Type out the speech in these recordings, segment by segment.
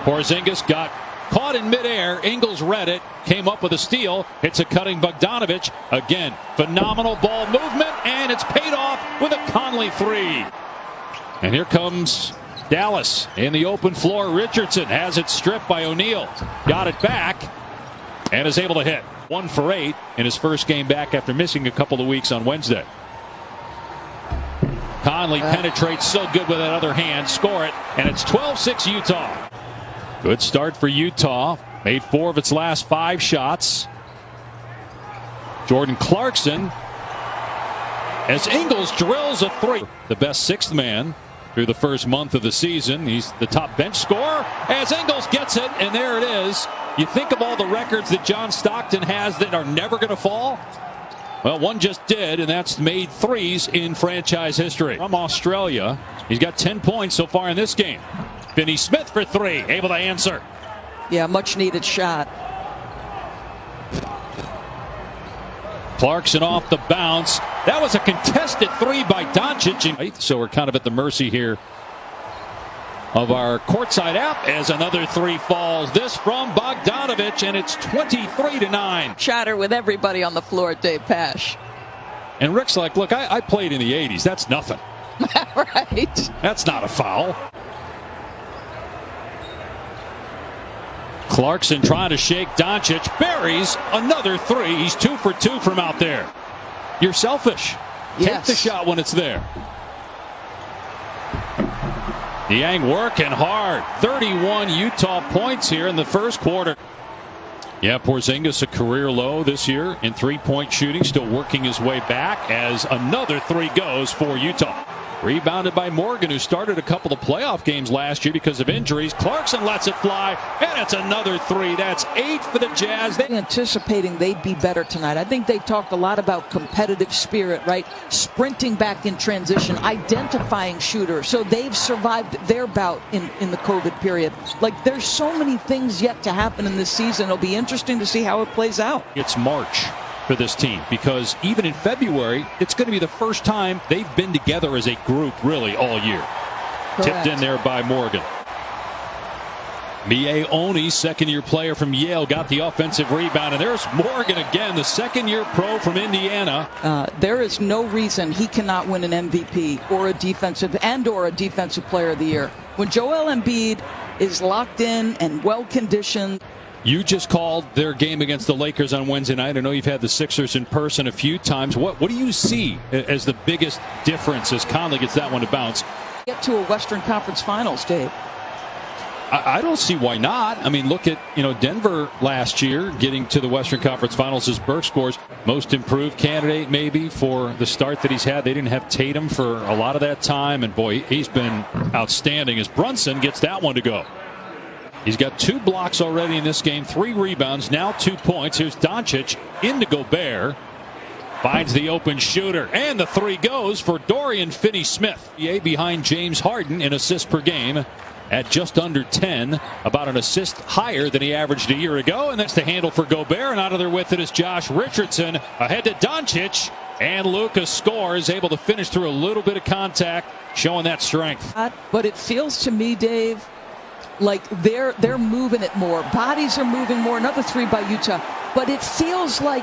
Porzingis got caught in midair. Ingles read it, came up with a steal, hits a cutting Bogdanovic. Again, phenomenal ball movement, and it's paid off with a Conley three. And here comes Dallas in the open floor. Richardson has it stripped by O'Neal. Got it back and is able to hit. 1 for 8 in his first game back after missing a couple of weeks on Wednesday. Conley penetrates so good with that other hand. Score it, and it's 12-6 Utah. Good start for Utah. Made 4 of its last 5 shots. Jordan Clarkson as Ingles drills a 3. The best 6th man through the first month of the season. He's the top bench scorer as Ingles gets it, and there it is. You think of all the records that John Stockton has that are never going to fall. Well, one just did, and that's made 3s in franchise history. From Australia, he's got 10 points so far in this game. Finney Smith for 3, able to answer. Yeah, much needed shot. Clarkson off the bounce. That was a contested 3 by Doncic. So we're kind of at the mercy here of our courtside app as another 3 falls. This from Bogdanovic, and it's 23-9. Chatter with everybody on the floor, Dave Pash. And Rick's like, look, I played in the 80s. That's nothing. Right. That's not a foul. Clarkson trying to shake Doncic. Buries another 3. He's 2 for 2 from out there. You're selfish. Yes. Take the shot when it's there. Niang working hard. 31 Utah points here in the first quarter. Yeah, Porzingis a career low this year in 3-point shooting. Still working his way back as another 3 goes for Utah. Rebounded by Morgan, who started a couple of playoff games last year because of injuries. Clarkson lets it fly, and it's another 3. That's 8 for the Jazz. Anticipating they'd be better tonight. I think they talked a lot about competitive spirit, right? Sprinting back in transition, identifying shooters. So they've survived their bout in the COVID period. Like, there's so many things yet to happen in this season. It'll be interesting to see how it plays out. It's March for this team, because even in February, it's going to be the first time they've been together as a group really all year. Correct. Tipped in there by Morgan. Mie Oni, second-year player from Yale, got the offensive rebound, and there's Morgan again, the second-year pro from Indiana. There is no reason he cannot win an MVP or a defensive player of the year. When Joel Embiid is locked in and well-conditioned. You just called their game against the Lakers on Wednesday night. I know you've had the Sixers in person a few times. What do you see as the biggest difference as Conley gets that one to bounce? Get to a Western Conference Finals, Dave. I don't see why not. I mean, look at Denver last year getting to the Western Conference Finals as Burke scores. Most improved candidate maybe for the start that he's had. They didn't have Tatum for a lot of that time, and boy, he's been outstanding as Brunson gets that one to go. He's got 2 blocks already in this game, 3 rebounds, now 2 points. Here's Doncic into Gobert. Finds the open shooter, and the 3 goes for Dorian Finney-Smith. Behind James Harden in assists per game at just under 10, about an assist higher than he averaged a year ago. And that's the handle for Gobert, and out of there with it is Josh Richardson. Ahead to Doncic, and Lucas scores, able to finish through a little bit of contact, showing that strength. But it feels to me, Dave, like they're moving it more. Bodies are moving more. Another 3 by Utah. But it feels like.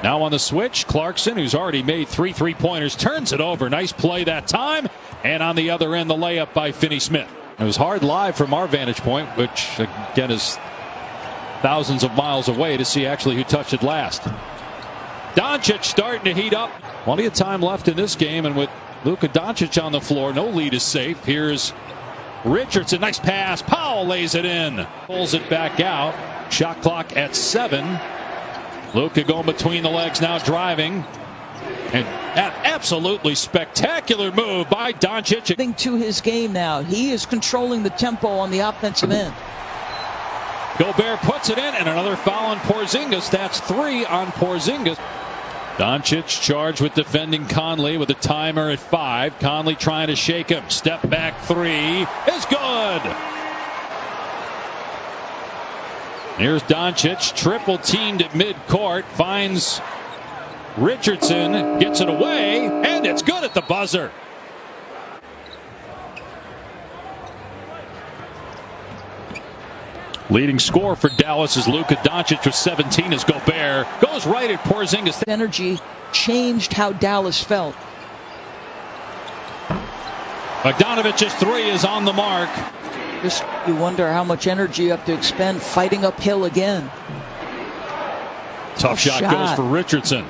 Now on the switch, Clarkson, who's already made 3 3-pointers, turns it over. Nice play that time. And on the other end, the layup by Finney-Smith. It was hard live from our vantage point, which again is thousands of miles away, to see actually who touched it last. Doncic starting to heat up. Plenty of time left in this game, and with Luka Doncic on the floor, no lead is safe. Here's Richardson, nice pass. Powell lays it in. Pulls it back out. Shot clock at 7. Luka going between the legs now, driving. And an absolutely spectacular move by Doncic. To his game now. He is controlling the tempo on the offensive end. Gobert puts it in, and another foul on Porzingis. That's 3 on Porzingis. Doncic charged with defending Conley with a timer at 5. Conley trying to shake him. Step back 3 is good. Here's Doncic, triple teamed at midcourt, finds Richardson, gets it away, and it's good at the buzzer. Leading scorer for Dallas is Luka Doncic with 17 as Gobert goes right at Porzingis. Energy changed how Dallas felt. Bogdanovic's three is on the mark. Just you wonder how much energy you have to expend fighting uphill again. Tough shot goes for Richardson.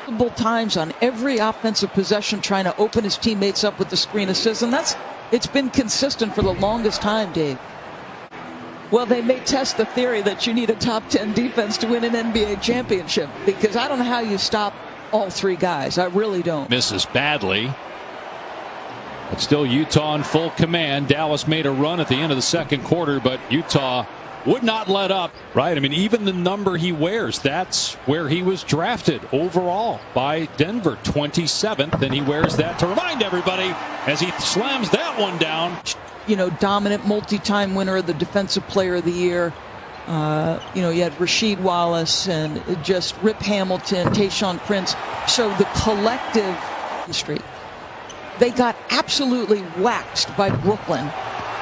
Multiple times on every offensive possession trying to open his teammates up with the screen assist, and it's been consistent for the longest time, Dave. Well, they may test the theory that you need a top 10 defense to win an NBA championship, because I don't know how you stop all three guys. I really don't. Misses badly. But still Utah in full command. Dallas made a run at the end of the second quarter, but Utah would not let up. Right? I mean, even the number he wears, that's where he was drafted overall by Denver, 27th. And he wears that to remind everybody as he slams that one down. You know, dominant multi-time winner of the Defensive Player of the Year. You know, you had Rasheed Wallace and just Rip Hamilton, Tayshaun Prince. So the collective street. They got absolutely waxed by Brooklyn,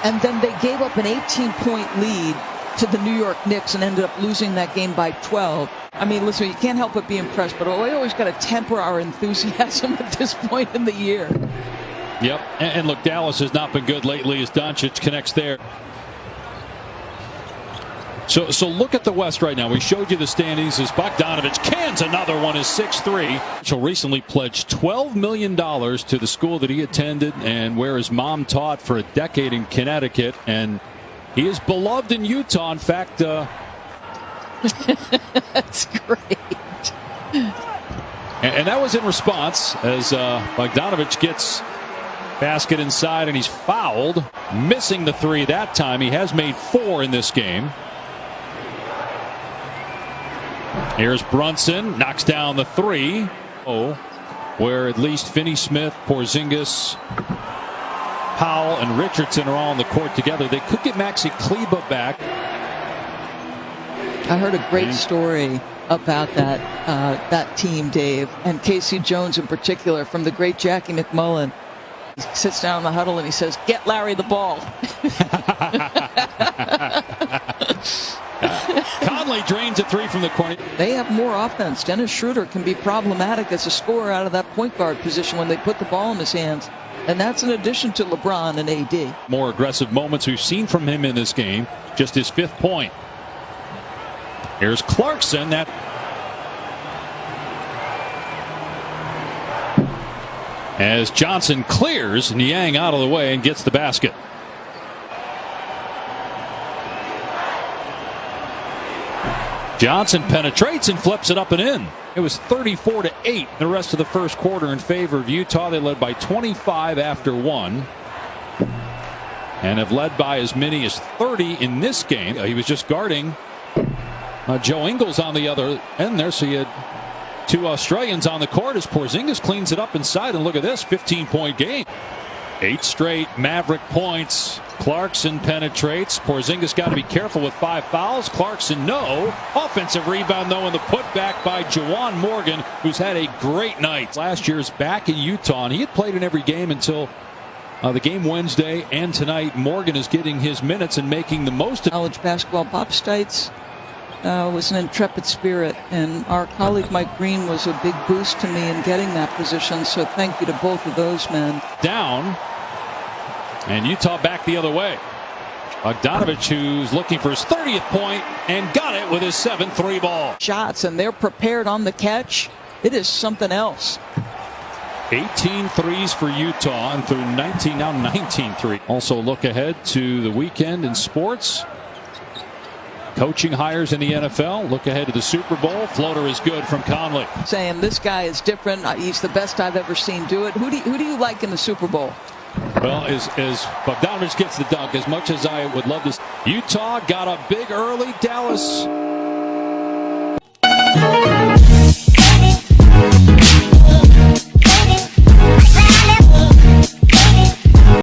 and then they gave up an 18-point lead to the New York Knicks and ended up losing that game by 12. I mean, listen, you can't help but be impressed, but we always got to temper our enthusiasm at this point in the year. Yep, and look, Dallas has not been good lately as Doncic connects there. So look at the West right now. We showed you the standings as Bogdanovich cans another one is 6'3". Mitchell recently pledged $12 million to the school that he attended and where his mom taught for a decade in Connecticut. And he is beloved in Utah. In fact, that's great. And that was in response as Bogdanovich gets basket inside and he's fouled, missing the three that time. He has made 4 in this game. Here's Brunson, knocks down the 3. Oh, where at least Finney-Smith, Porzingis, Powell, and Richardson are all on the court together. They could get Maxi Kleber back. I heard a great story about that team, Dave, and Casey Jones in particular, from the great Jackie McMullen. He sits down in the huddle and he says, "Get Larry the ball." Conley drains a 3 from the corner. They have more offense. Dennis Schroeder can be problematic as a scorer out of that point guard position when they put the ball in his hands. And that's in addition to LeBron and AD. More aggressive moments we've seen from him in this game. Just his 5th point. Here's Clarkson. As Johnson clears, Niang out of the way and gets the basket. Johnson penetrates and flips it up and in. It was 34-8 the rest of the first quarter in favor of Utah. They led by 25 after 1 and have led by as many as 30 in this game. He was just guarding Joe Ingles on the other end there, so he had 2 Australians on the court as Porzingis cleans it up inside. And look at this 15-point game. 8 straight Maverick points. Clarkson penetrates. Porzingis got to be careful with 5 fouls. Clarkson no. Offensive rebound though, and the putback by Juwan Morgan, who's had a great night. Last year's back in Utah, and he had played in every game until the game Wednesday, and tonight Morgan is getting his minutes and making the most of college basketball. Bob Stites was an intrepid spirit, and our colleague Mike Green was a big boost to me in getting that position, so thank you to both of those men. Down, and Utah back the other way. Bogdanovich, who's looking for his 30th point, and got it with his 7th 3-ball. Shots, and they're prepared on the catch. It is something else. 18 threes for Utah, and through 19 threes. Also look ahead to the weekend in sports. Coaching hires in the NFL. Look ahead to the Super Bowl. Floater is good from Conley. Saying this guy is different. He's the best I've ever seen do it. Who do you like in the Super Bowl? Well, as Bogdanovich gets the dunk, as much as I would love this, Utah got up big early. Dallas